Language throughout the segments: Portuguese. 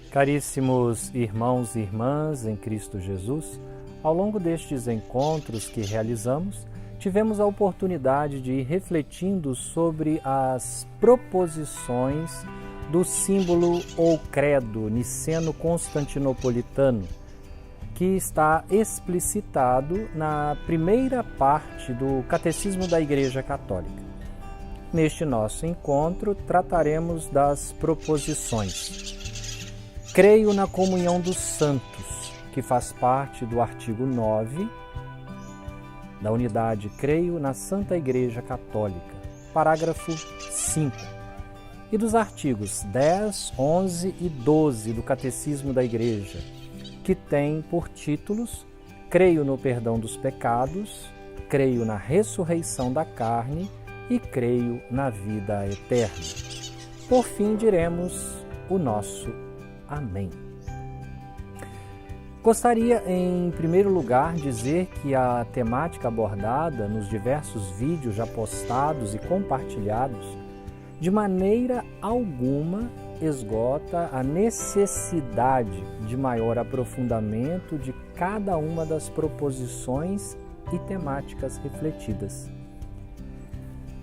Caríssimos irmãos e irmãs em Cristo Jesus, ao longo destes encontros que realizamos, tivemos a oportunidade de ir refletindo sobre as proposições do símbolo ou credo niceno-constantinopolitano, que está explicitado na primeira parte do Catecismo da Igreja Católica. Neste nosso encontro, trataremos das proposições. Creio na comunhão dos santos, que faz parte do artigo 9 da unidade Creio na Santa Igreja Católica, parágrafo 5, e dos artigos 10, 11 e 12 do Catecismo da Igreja, que tem por títulos Creio no perdão dos pecados, Creio na ressurreição da carne e Creio na vida eterna. Por fim, diremos o nosso Amém. Gostaria, em primeiro lugar, dizer que a temática abordada nos diversos vídeos já postados e compartilhados, de maneira alguma esgota a necessidade de maior aprofundamento de cada uma das proposições e temáticas refletidas.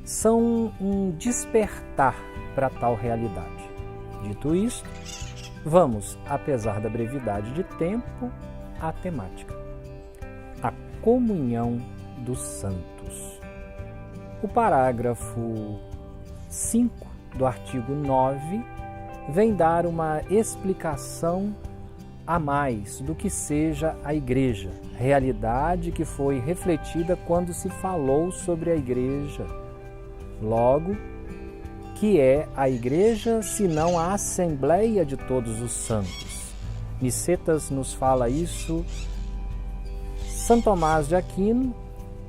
São um despertar para tal realidade. Dito isto, vamos, apesar da brevidade de tempo, à temática. A comunhão dos santos. O parágrafo 5 do artigo 9 vem dar uma explicação a mais do que seja a Igreja, realidade que foi refletida quando se falou sobre a Igreja. Logo, que é a Igreja, senão a Assembleia de todos os santos. Nicetas nos fala isso. São Tomás de Aquino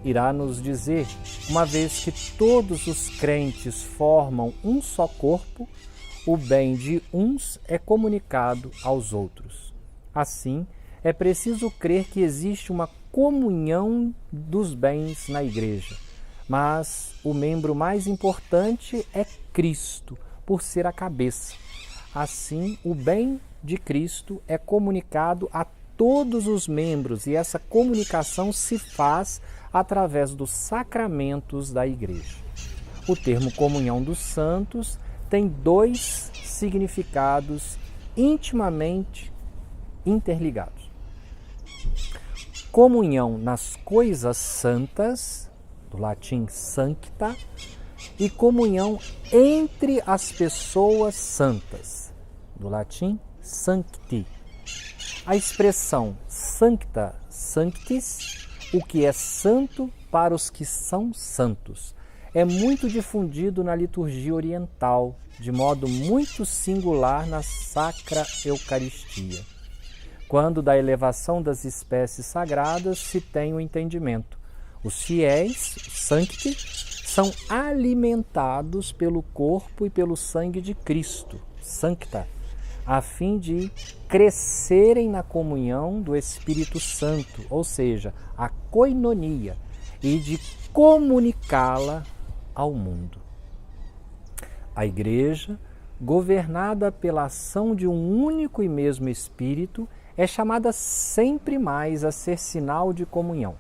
irá nos dizer, uma vez que todos os crentes formam um só corpo, o bem de uns é comunicado aos outros. Assim, é preciso crer que existe uma comunhão dos bens na Igreja, mas o membro mais importante é Cristo, por ser a cabeça. Assim, o bem de Cristo é comunicado a todos os membros e essa comunicação se faz através dos sacramentos da Igreja. O termo comunhão dos santos tem dois significados intimamente interligados. Comunhão nas coisas santas, do latim sancta, e comunhão entre as pessoas santas, do latim sancti. A expressão sancta, sanctis, o que é santo para os que são santos, é muito difundido na liturgia oriental, de modo muito singular na Sacra Eucaristia. Quando da elevação das espécies sagradas se tem o entendimento. Os fiéis, sancti, são alimentados pelo corpo e pelo sangue de Cristo, sancta, a fim de crescerem na comunhão do Espírito Santo, ou seja, a koinonia, e de comunicá-la ao mundo. A Igreja, governada pela ação de um único e mesmo Espírito, é chamada sempre mais a ser sinal de comunhão.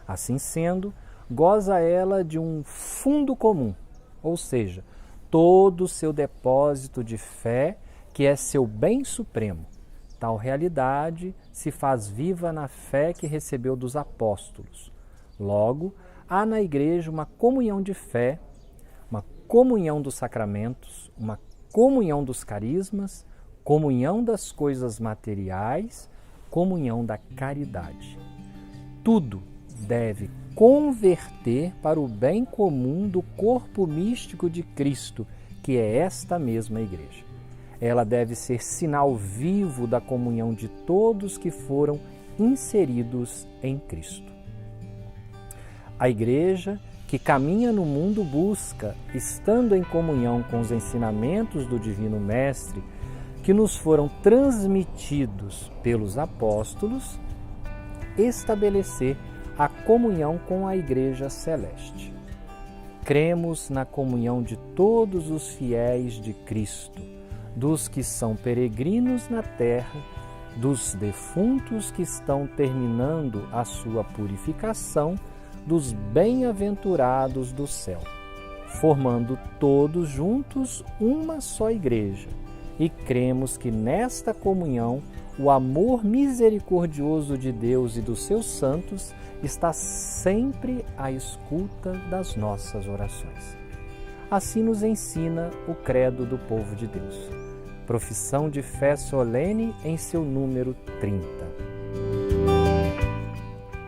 Assim sendo, goza ela de um fundo comum, ou seja, todo o seu depósito de fé, que é seu bem supremo. Tal realidade se faz viva na fé que recebeu dos apóstolos. Logo, há na Igreja uma comunhão de fé, uma comunhão dos sacramentos, uma comunhão dos carismas, comunhão das coisas materiais, comunhão da caridade. Tudo deve converter para o bem comum do corpo místico de Cristo, que é esta mesma Igreja. Ela deve ser sinal vivo da comunhão de todos que foram inseridos em Cristo. A Igreja, que caminha no mundo busca, estando em comunhão com os ensinamentos do Divino Mestre, que nos foram transmitidos pelos apóstolos, estabelecer a comunhão com a Igreja Celeste. Cremos na comunhão de todos os fiéis de Cristo, dos que são peregrinos na terra, dos defuntos que estão terminando a sua purificação, dos bem-aventurados do céu, formando todos juntos uma só Igreja. E cremos que nesta comunhão o amor misericordioso de Deus e dos seus santos está sempre à escuta das nossas orações. Assim nos ensina o Credo do Povo de Deus. Profissão de fé solene em seu número 30.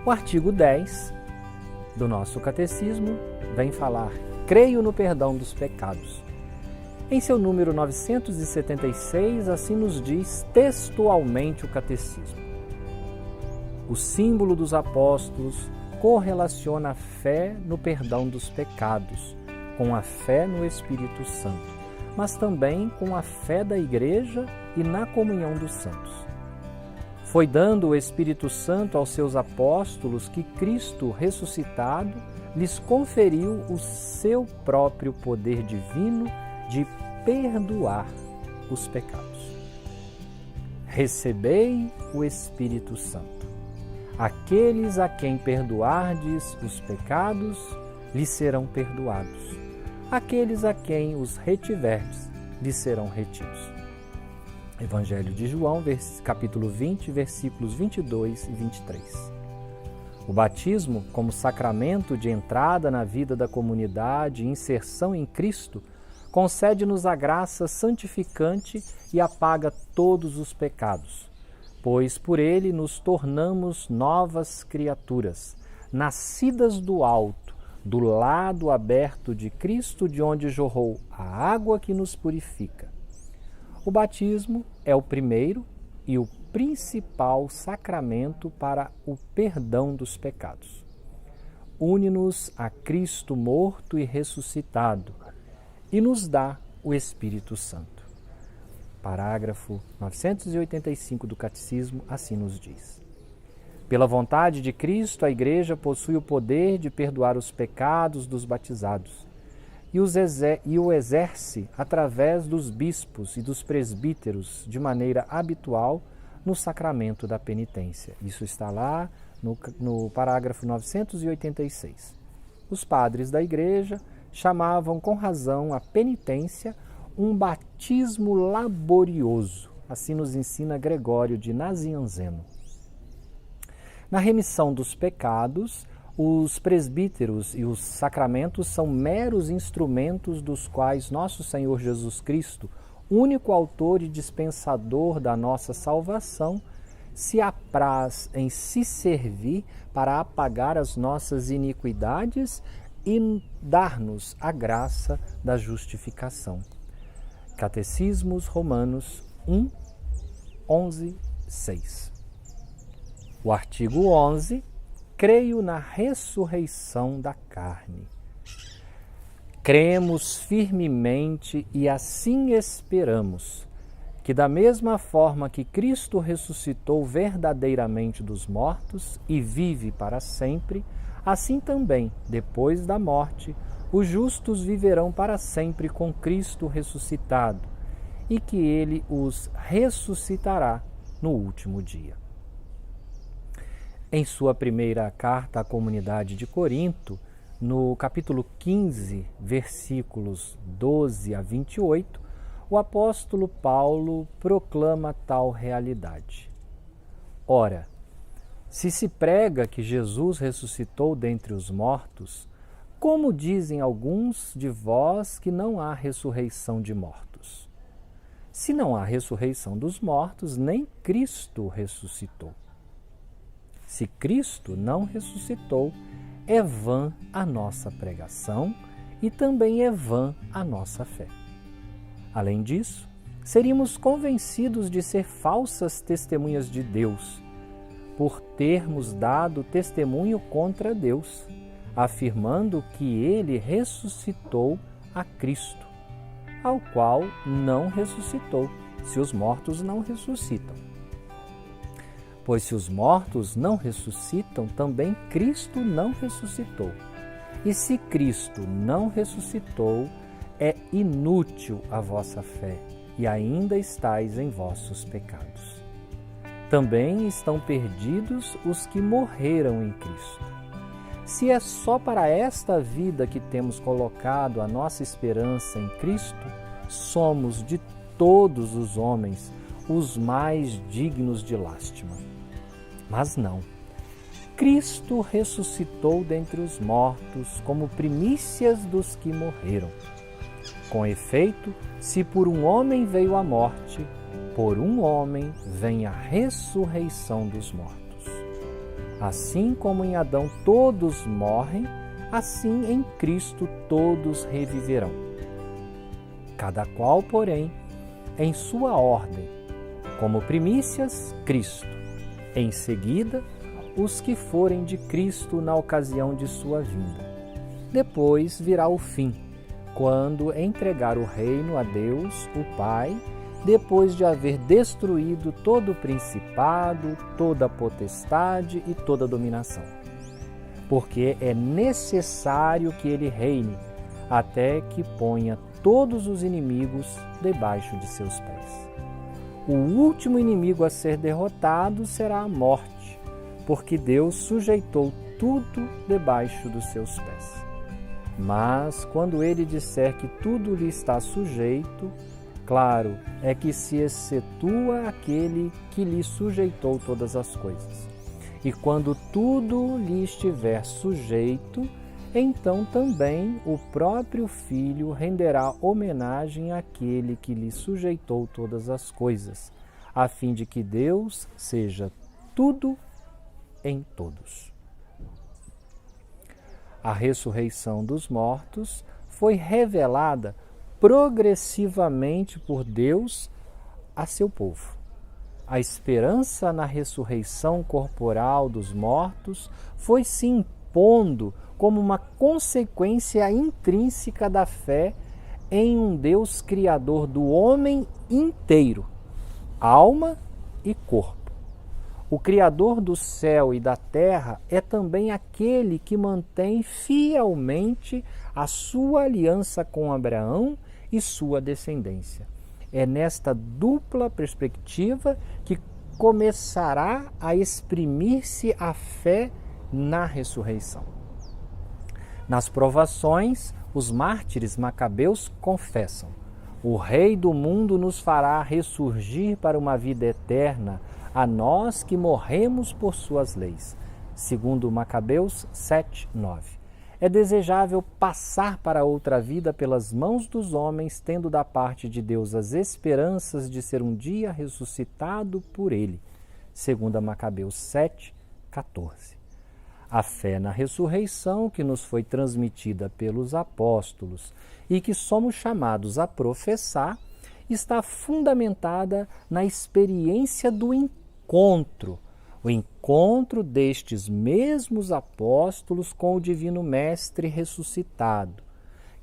O artigo 10 do nosso catecismo vem falar: creio no perdão dos pecados. Em seu número 976, assim nos diz textualmente o catecismo. O símbolo dos apóstolos correlaciona a fé no perdão dos pecados com a fé no Espírito Santo, mas também com a fé da Igreja e na comunhão dos santos. Foi dando o Espírito Santo aos seus apóstolos que Cristo ressuscitado lhes conferiu o seu próprio poder divino de perdoar os pecados. Recebei o Espírito Santo. Aqueles a quem perdoardes os pecados, lhes serão perdoados. Aqueles a quem os retiverdes, lhes serão retidos. Evangelho de João, capítulo 20, versículos 22 e 23. O batismo, como sacramento de entrada na vida da comunidade e inserção em Cristo, concede-nos a graça santificante e apaga todos os pecados, pois por ele nos tornamos novas criaturas, nascidas do alto, do lado aberto de Cristo, de onde jorrou a água que nos purifica. O batismo é o primeiro e o principal sacramento para o perdão dos pecados. Une-nos a Cristo morto e ressuscitado e nos dá o Espírito Santo. Parágrafo 985 do Catecismo assim nos diz: pela vontade de Cristo, a Igreja possui o poder de perdoar os pecados dos batizados e o exerce através dos bispos e dos presbíteros de maneira habitual no sacramento da penitência. Isso está lá no parágrafo 986. Os padres da Igreja chamavam com razão a penitência um batismo laborioso. Assim nos ensina Gregório de Nazianzeno. Na remissão dos pecados, os presbíteros e os sacramentos são meros instrumentos dos quais nosso Senhor Jesus Cristo, único autor e dispensador da nossa salvação, se apraz em se servir para apagar as nossas iniquidades e dar-nos a graça da justificação. Catecismos Romanos 1, 11, 6. O artigo 11, creio na ressurreição da carne. Cremos firmemente e assim esperamos que, da mesma forma que Cristo ressuscitou verdadeiramente dos mortos e vive para sempre, assim também, depois da morte, os justos viverão para sempre com Cristo ressuscitado, e que Ele os ressuscitará no último dia. Em sua primeira carta à comunidade de Corinto, no capítulo 15, versículos 12 a 28, o apóstolo Paulo proclama tal realidade. Ora, se prega que Jesus ressuscitou dentre os mortos, como dizem alguns de vós que não há ressurreição de mortos? Se não há ressurreição dos mortos, nem Cristo ressuscitou. Se Cristo não ressuscitou, é vã a nossa pregação e também é vã a nossa fé. Além disso, seríamos convencidos de ser falsas testemunhas de Deus, por termos dado testemunho contra Deus, afirmando que ele ressuscitou a Cristo, ao qual não ressuscitou, se os mortos não ressuscitam. Pois se os mortos não ressuscitam, também Cristo não ressuscitou. E se Cristo não ressuscitou, é inútil a vossa fé, e ainda estáis em vossos pecados. Também estão perdidos os que morreram em Cristo. Se é só para esta vida que temos colocado a nossa esperança em Cristo, somos de todos os homens os mais dignos de lástima. Mas não. Cristo ressuscitou dentre os mortos como primícias dos que morreram. Com efeito, se por um homem veio a morte, por um homem vem a ressurreição dos mortos. Assim como em Adão todos morrem, assim em Cristo todos reviverão. Cada qual, porém, em sua ordem, como primícias, Cristo. Em seguida, os que forem de Cristo na ocasião de sua vinda. Depois virá o fim, quando entregar o reino a Deus, o Pai, depois de haver destruído todo o principado, toda a potestade e toda a dominação. Porque é necessário que ele reine, até que ponha todos os inimigos debaixo de seus pés. O último inimigo a ser derrotado será a morte, porque Deus sujeitou tudo debaixo dos seus pés. Mas, quando ele disser que tudo lhe está sujeito, claro é que se excetua aquele que lhe sujeitou todas as coisas. E quando tudo lhe estiver sujeito, então também o próprio Filho renderá homenagem àquele que lhe sujeitou todas as coisas, a fim de que Deus seja tudo em todos. A ressurreição dos mortos foi revelada progressivamente por Deus a seu povo. A esperança na ressurreição corporal dos mortos foi se impondo como uma consequência intrínseca da fé em um Deus criador do homem inteiro, alma e corpo. O Criador do céu e da terra é também aquele que mantém fielmente a sua aliança com Abraão e sua descendência. É nesta dupla perspectiva que começará a exprimir-se a fé na ressurreição. Nas provações, os mártires macabeus confessam: o Rei do mundo nos fará ressurgir para uma vida eterna, a nós que morremos por suas leis. Segundo Macabeus 7:9. É desejável passar para outra vida pelas mãos dos homens, tendo da parte de Deus as esperanças de ser um dia ressuscitado por ele. Segundo Macabeus 7:14. A fé na ressurreição que nos foi transmitida pelos apóstolos e que somos chamados a professar está fundamentada na experiência do encontro, o encontro destes mesmos apóstolos com o Divino Mestre ressuscitado,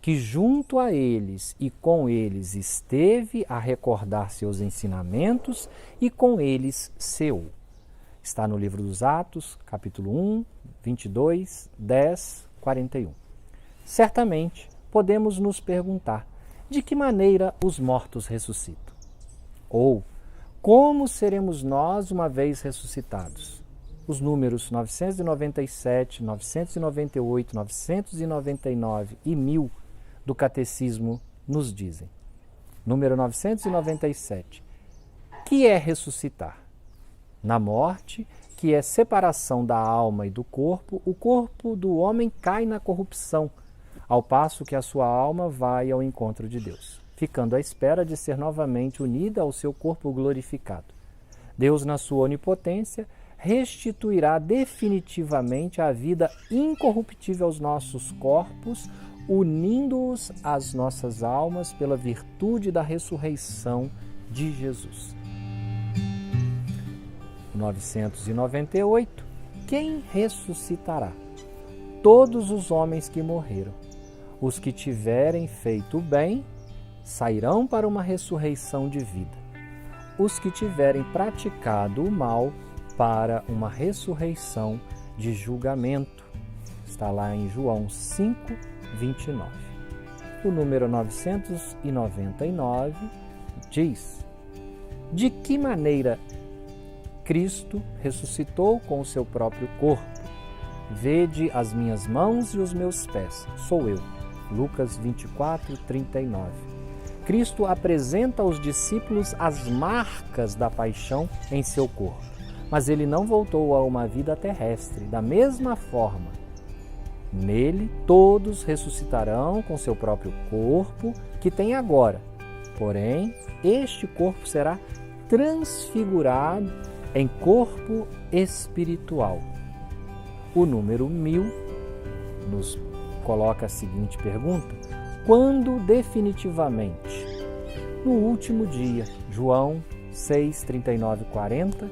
que junto a eles e com eles esteve a recordar seus ensinamentos e com eles ceou. Está no livro dos Atos, capítulo 1, 22, 10, 41. Certamente podemos nos perguntar: de que maneira os mortos ressuscitam? Ou, como seremos nós uma vez ressuscitados? Os números 997, 998, 999 e 1000 do Catecismo nos dizem. Número 997. Que é ressuscitar? Na morte, que é separação da alma e do corpo, o corpo do homem cai na corrupção, ao passo que a sua alma vai ao encontro de Deus, ficando à espera de ser novamente unida ao seu corpo glorificado. Deus, na sua onipotência, restituirá definitivamente a vida incorruptível aos nossos corpos, unindo-os às nossas almas pela virtude da ressurreição de Jesus. 998. Quem ressuscitará? todos os homens que morreram. Os que tiverem feito o bem sairão para uma ressurreição de vida. Os que tiverem praticado o mal para uma ressurreição de julgamento. Está lá em João 5, 29. O número 999 diz: de que maneira Cristo ressuscitou com o seu próprio corpo? Vede as minhas mãos e os meus pés, sou eu. Lucas 24, 39. Cristo apresenta aos discípulos as marcas da paixão em seu corpo, mas ele não voltou a uma vida terrestre. Da mesma forma, nele todos ressuscitarão com seu próprio corpo que tem agora. Porém, este corpo será transfigurado em corpo espiritual. O número 1000 nos coloca a seguinte pergunta: quando definitivamente? No último dia. João 6, 39 e 40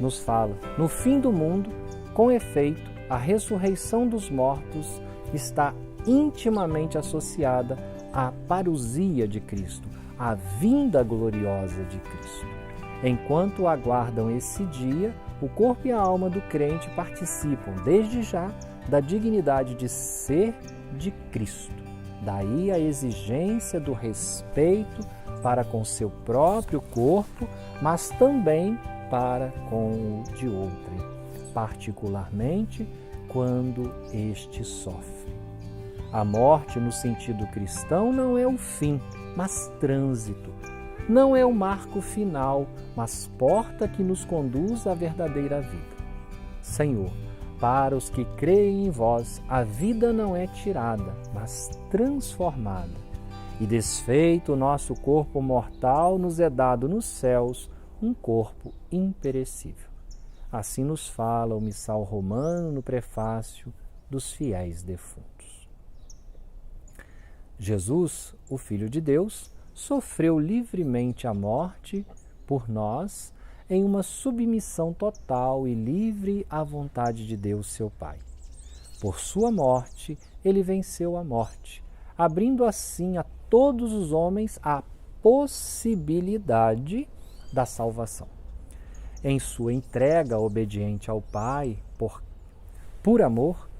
nos fala: no fim do mundo, com efeito, a ressurreição dos mortos está intimamente associada à parousia de Cristo, à vinda gloriosa de Cristo. Enquanto aguardam esse dia, o corpo e a alma do crente participam, desde já, da dignidade de ser de Cristo. Daí a exigência do respeito para com seu próprio corpo, mas também para com o de outrem, particularmente quando este sofre. A morte, no sentido cristão, não é o fim, mas trânsito. Não é o marco final, mas porta que nos conduz à verdadeira vida. Senhor, para os que creem em vós, a vida não é tirada, mas transformada. E desfeito o nosso corpo mortal, nos é dado nos céus um corpo imperecível. Assim nos fala o missal romano no prefácio dos fiéis defuntos. Jesus, o Filho de Deus, sofreu livremente a morte por nós em uma submissão total e livre à vontade de Deus, seu Pai. Por sua morte, ele venceu a morte, abrindo assim a todos os homens a possibilidade da salvação. Em sua entrega obediente ao Pai, por amor,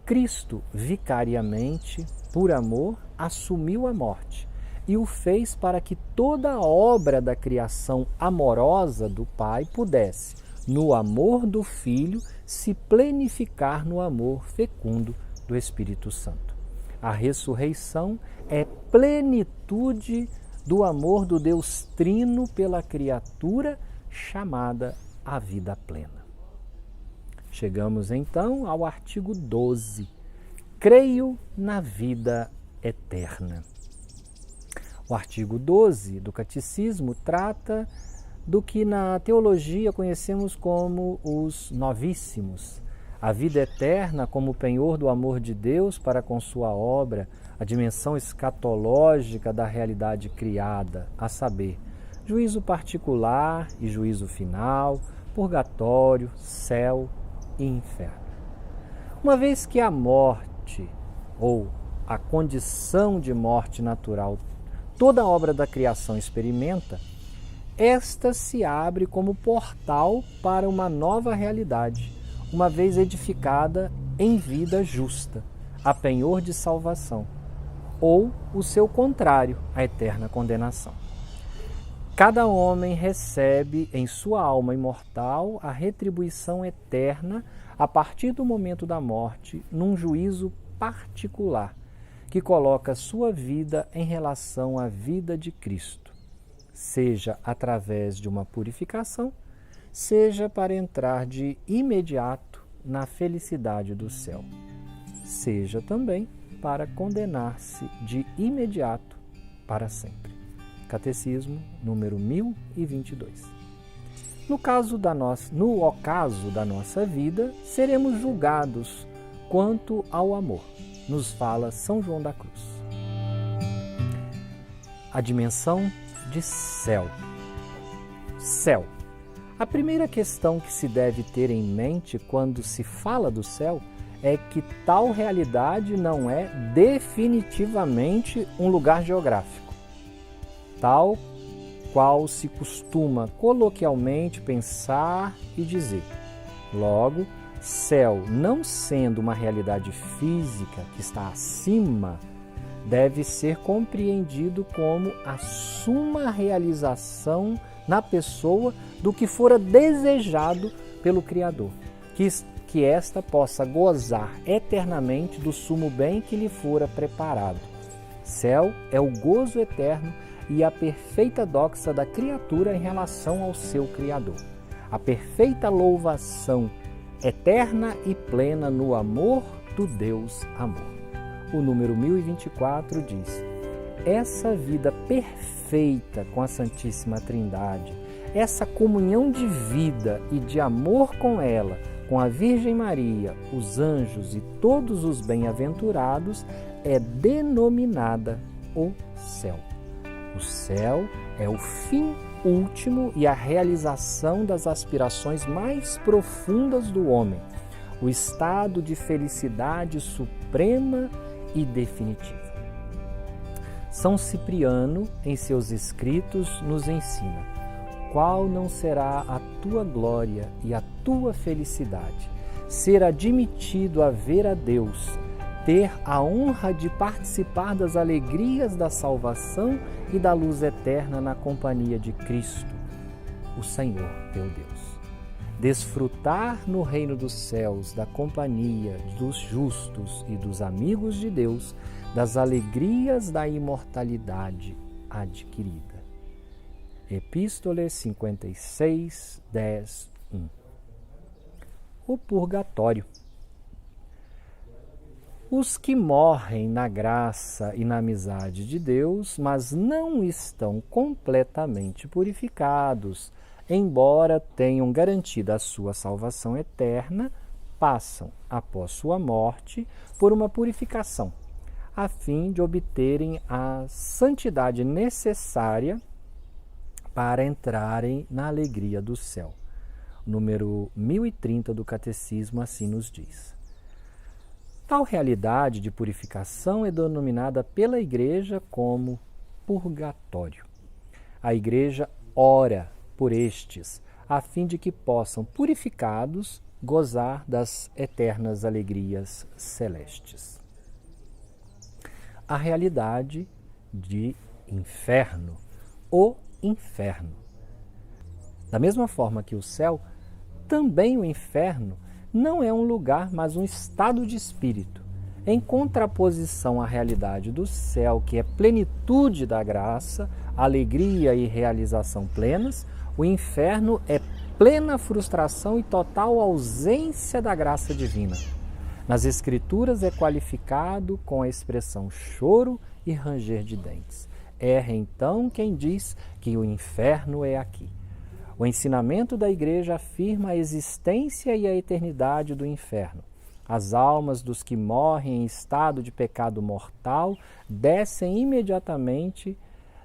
Cristo, vicariamente, por amor, assumiu a morte e o fez para que toda a obra da criação amorosa do Pai pudesse, no amor do Filho, se plenificar no amor fecundo do Espírito Santo. A ressurreição é plenitude do amor do Deus Trino pela criatura chamada à vida plena. Chegamos então ao artigo 12. Creio na vida eterna. O artigo 12 do Catecismo trata do que na teologia conhecemos como os novíssimos. A vida eterna como penhor do amor de Deus para com sua obra, a dimensão escatológica da realidade criada, a saber, juízo particular e juízo final, purgatório, céu e inferno. Uma vez que a morte, ou a condição de morte natural, toda a obra da criação experimenta, esta se abre como portal para uma nova realidade, uma vez edificada em vida justa, a penhor de salvação, ou o seu contrário, a eterna condenação. Cada homem recebe em sua alma imortal a retribuição eterna a partir do momento da morte, num juízo particular, que coloca sua vida em relação à vida de Cristo, seja através de uma purificação, seja para entrar de imediato na felicidade do céu, seja também para condenar-se de imediato para sempre. Catecismo número 1022. No ocaso da nossa vida, seremos julgados quanto ao amor, nos fala São João da Cruz. A dimensão de céu. Céu. A primeira questão que se deve ter em mente quando se fala do céu é que tal realidade não é definitivamente um lugar geográfico, tal qual se costuma coloquialmente pensar e dizer. Logo, céu, não sendo uma realidade física que está acima, deve ser compreendido como a suma realização na pessoa do que fora desejado pelo Criador, que esta possa gozar eternamente do sumo bem que lhe fora preparado. Céu é o gozo eterno e a perfeita doxa da criatura em relação ao seu Criador. A perfeita louvação eterna e plena no amor do Deus amor. O número 1024 diz: essa vida perfeita com a Santíssima Trindade, essa comunhão de vida e de amor com ela, com a Virgem Maria, os anjos e todos os bem-aventurados, é denominada o céu. O céu é o fim último e a realização das aspirações mais profundas do homem, o estado de felicidade suprema e definitiva. São Cipriano, em seus escritos, nos ensina: qual não será a tua glória e a tua felicidade? Ser admitido a ver a Deus, ter a honra de participar das alegrias da salvação e da luz eterna na companhia de Cristo, o Senhor teu Deus. Desfrutar no reino dos céus da companhia dos justos e dos amigos de Deus, das alegrias da imortalidade adquirida. Epístole 56, 10, 1. O purgatório. Os que morrem na graça e na amizade de Deus, mas não estão completamente purificados, embora tenham garantido a sua salvação eterna, passam, após sua morte, por uma purificação, a fim de obterem a santidade necessária para entrarem na alegria do céu. O número 1030 do Catecismo assim nos diz. Tal realidade de purificação é denominada pela Igreja como purgatório. A Igreja ora por estes, a fim de que possam, purificados, gozar das eternas alegrias celestes. A realidade de inferno, o inferno. Da mesma forma que o céu, também o inferno não é um lugar, mas um estado de espírito, em contraposição à realidade do céu, que é plenitude da graça, alegria e realização plenas. O inferno é plena frustração e total ausência da graça divina. Nas Escrituras é qualificado com a expressão choro e ranger de dentes. Erra então quem diz que o inferno é aqui. O ensinamento da Igreja afirma a existência e a eternidade do inferno. As almas dos que morrem em estado de pecado mortal descem imediatamente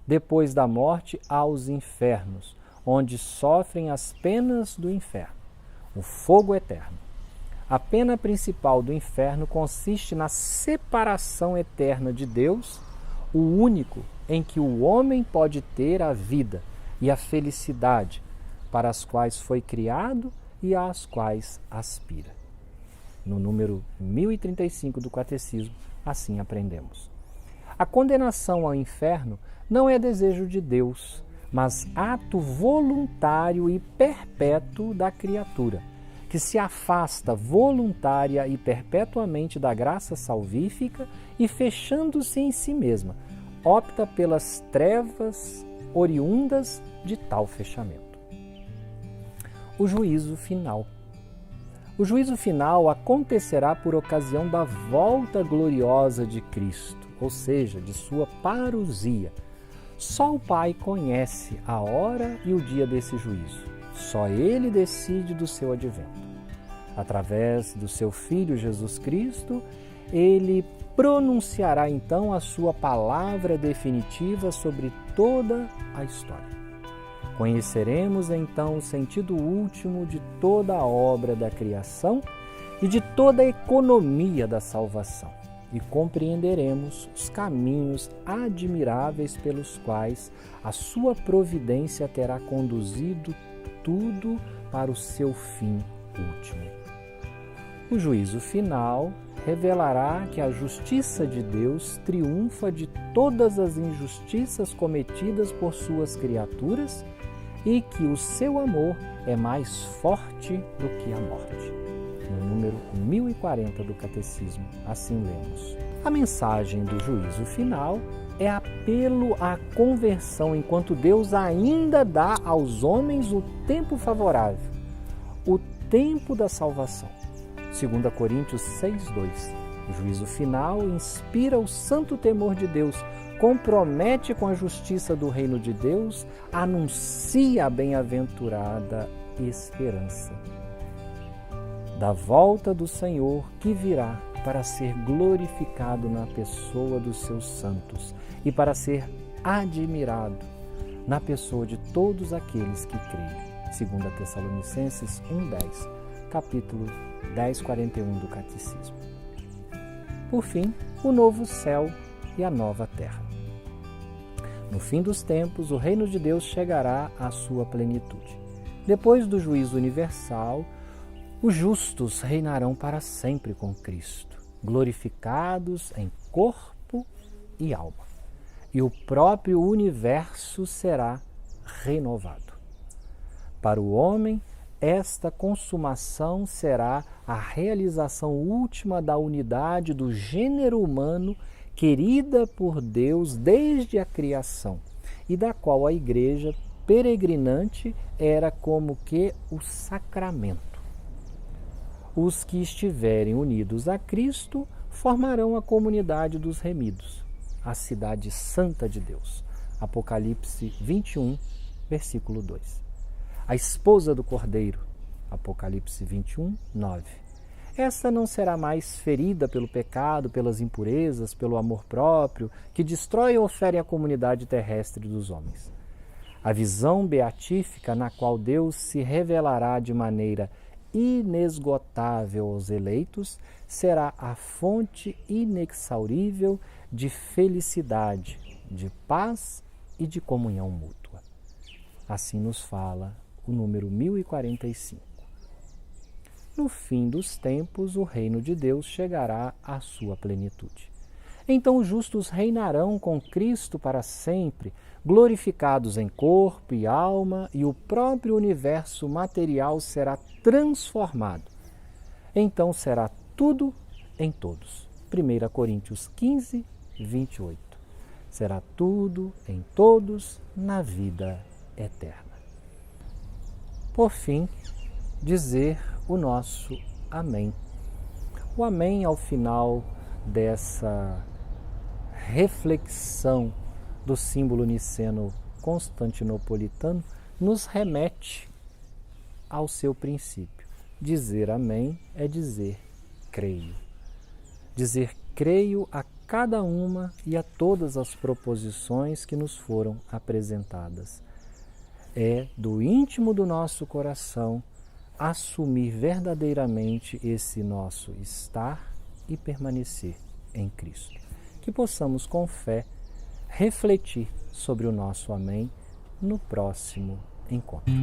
depois da morte aos infernos, onde sofrem as penas do inferno, o fogo eterno. A pena principal do inferno consiste na separação eterna de Deus, o único em que o homem pode ter a vida e a felicidade para as quais foi criado e às quais aspira. No número 1035 do Catecismo, assim aprendemos. A condenação ao inferno não é desejo de Deus, mas ato voluntário e perpétuo da criatura, que se afasta voluntária e perpetuamente da graça salvífica e, fechando-se em si mesma, opta pelas trevas oriundas de tal fechamento. O juízo final. O juízo final acontecerá por ocasião da volta gloriosa de Cristo, ou seja, de sua parousia. Só o Pai conhece a hora e o dia desse juízo. Só Ele decide do seu advento. Através do seu Filho Jesus Cristo, Ele pronunciará então a sua palavra definitiva sobre toda a história. Conheceremos então o sentido último de toda a obra da criação e de toda a economia da salvação, e compreenderemos os caminhos admiráveis pelos quais a sua providência terá conduzido tudo para o seu fim último. O juízo final revelará que a justiça de Deus triunfa de todas as injustiças cometidas por suas criaturas e que o seu amor é mais forte do que a morte. No número 1040 do Catecismo, assim lemos. A mensagem do juízo final é apelo à conversão, enquanto Deus ainda dá aos homens o tempo favorável, o tempo da salvação. 2 Coríntios 6:2. O juízo final inspira o santo temor de Deus, compromete com a justiça do reino de Deus, anuncia a bem-aventurada esperança da volta do Senhor, que virá para ser glorificado na pessoa dos seus santos e para ser admirado na pessoa de todos aqueles que creem. 2 Tessalonicenses 1:10, capítulo 10:41 do Catecismo. Por fim, o novo céu e a nova terra. No fim dos tempos, o reino de Deus chegará à sua plenitude. Depois do juízo universal, os justos reinarão para sempre com Cristo, glorificados em corpo e alma, e o próprio universo será renovado. Para o homem, esta consumação será a realização última da unidade do gênero humano, querida por Deus desde a criação, e da qual a Igreja peregrinante era como que o sacramento. Os que estiverem unidos a Cristo formarão a comunidade dos remidos, a cidade santa de Deus. Apocalipse 21, versículo 2. A esposa do Cordeiro, Apocalipse 21, 9. Esta não será mais ferida pelo pecado, pelas impurezas, pelo amor próprio, que destrói ou fere a comunidade terrestre dos homens. A visão beatífica na qual Deus se revelará de maneira inesgotável aos eleitos será a fonte inexaurível de felicidade, de paz e de comunhão mútua. Assim nos fala o número 1045. No fim dos tempos, o reino de Deus chegará à sua plenitude. Então os justos reinarão com Cristo para sempre, glorificados em corpo e alma, e o próprio universo material será transformado. Então será tudo em todos. 1 Coríntios 15, 28. Será tudo em todos na vida eterna. Por fim, dizer o nosso amém. O amém ao final dessa reflexão do símbolo niceno-constantinopolitano nos remete ao seu princípio. Dizer amém é dizer creio. Dizer creio a cada uma e a todas as proposições que nos foram apresentadas. É do íntimo do nosso coração assumir verdadeiramente esse nosso estar e permanecer em Cristo. Que possamos com fé refletir sobre o nosso amém no próximo encontro.